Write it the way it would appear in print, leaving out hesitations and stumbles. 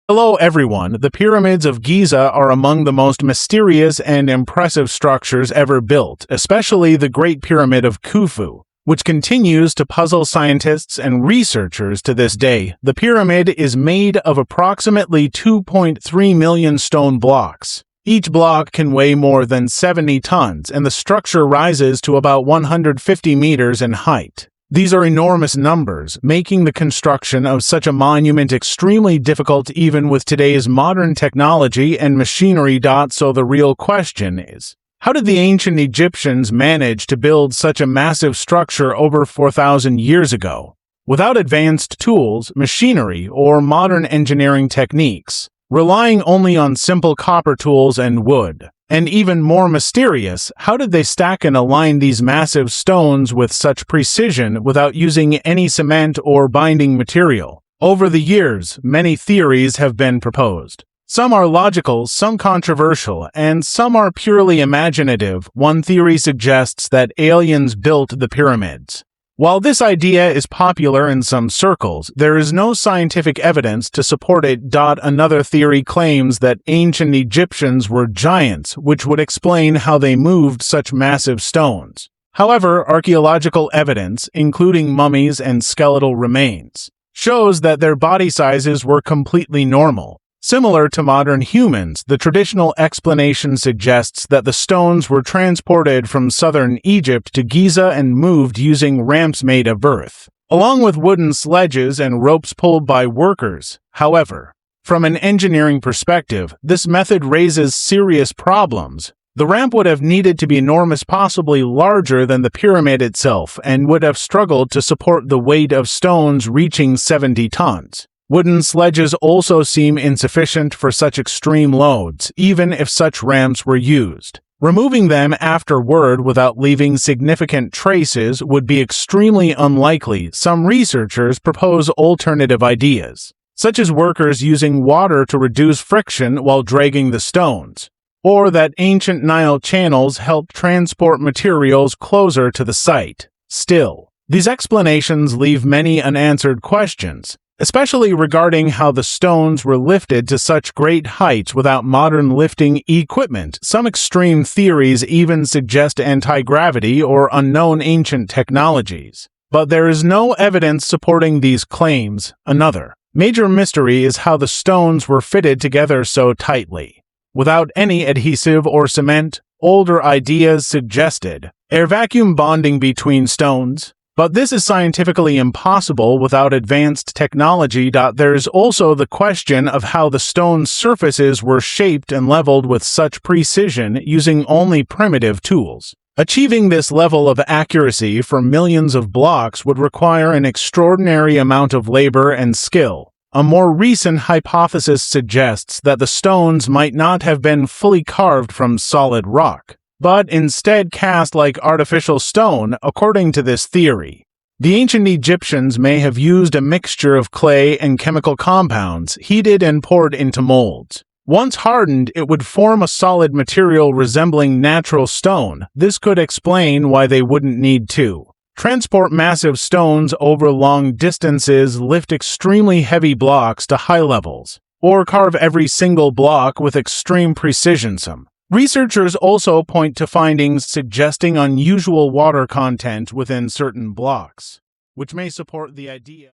Hello everyone, the pyramids of Giza are among the most mysterious and impressive structures ever built, especially the Great Pyramid of Khufu, which continues to puzzle scientists and researchers to this day. The pyramid is made of approximately 2.3 million stone blocks. Each block can weigh more than 70 tons, and the structure rises to about 150 meters in height. These are enormous numbers, making the construction of such a monument extremely difficult even with today's modern technology and machinery. So the real question is, how did the ancient Egyptians manage to build such a massive structure over 4,000 years ago, without advanced tools, machinery, or modern engineering techniques, relying only on simple copper tools and wood? And even more mysterious, how did they stack and align these massive stones with such precision without using any cement or binding material? Over the years, many theories have been proposed. Some are logical, some controversial, and some are purely imaginative. One theory suggests that aliens built the pyramids. While this idea is popular in some circles, there is no scientific evidence to support it. Another theory claims that ancient Egyptians were giants, which would explain how they moved such massive stones. However, archaeological evidence, including mummies and skeletal remains, shows that their body sizes were completely normal. Similar to modern humans, the traditional explanation suggests that the stones were transported from southern Egypt to Giza and moved using ramps made of earth, along with wooden sledges and ropes pulled by workers. However, from an engineering perspective, this method raises serious problems. The ramp would have needed to be enormous, possibly larger than the pyramid itself, and would have struggled to support the weight of stones reaching 70 tons. Wooden sledges also seem insufficient for such extreme loads, even if such ramps were used. Removing them afterward without leaving significant traces would be extremely unlikely. Some researchers propose alternative ideas, such as workers using water to reduce friction while dragging the stones, or that ancient Nile channels helped transport materials closer to the site. Still, these explanations leave many unanswered questions, especially regarding how the stones were lifted to such great heights without modern lifting equipment. Some extreme theories even suggest anti-gravity or unknown ancient technologies, but there is no evidence supporting these claims. Another major mystery is how the stones were fitted together so tightly, without any adhesive or cement. Older ideas suggested air vacuum bonding between stones, but this is scientifically impossible without advanced technology. There is also the question of how the stone surfaces were shaped and leveled with such precision using only primitive tools. Achieving this level of accuracy for millions of blocks would require an extraordinary amount of labor and skill. A more recent hypothesis suggests that the stones might not have been fully carved from solid rock, but instead cast like artificial stone. According to this theory, the ancient Egyptians may have used a mixture of clay and chemical compounds, heated and poured into molds. Once hardened, it would form a solid material resembling natural stone. This could explain why they wouldn't need to transport massive stones over long distances, lift extremely heavy blocks to high levels, or carve every single block with extreme precision. Some researchers also point to findings suggesting unusual water content within certain blocks, which may support the idea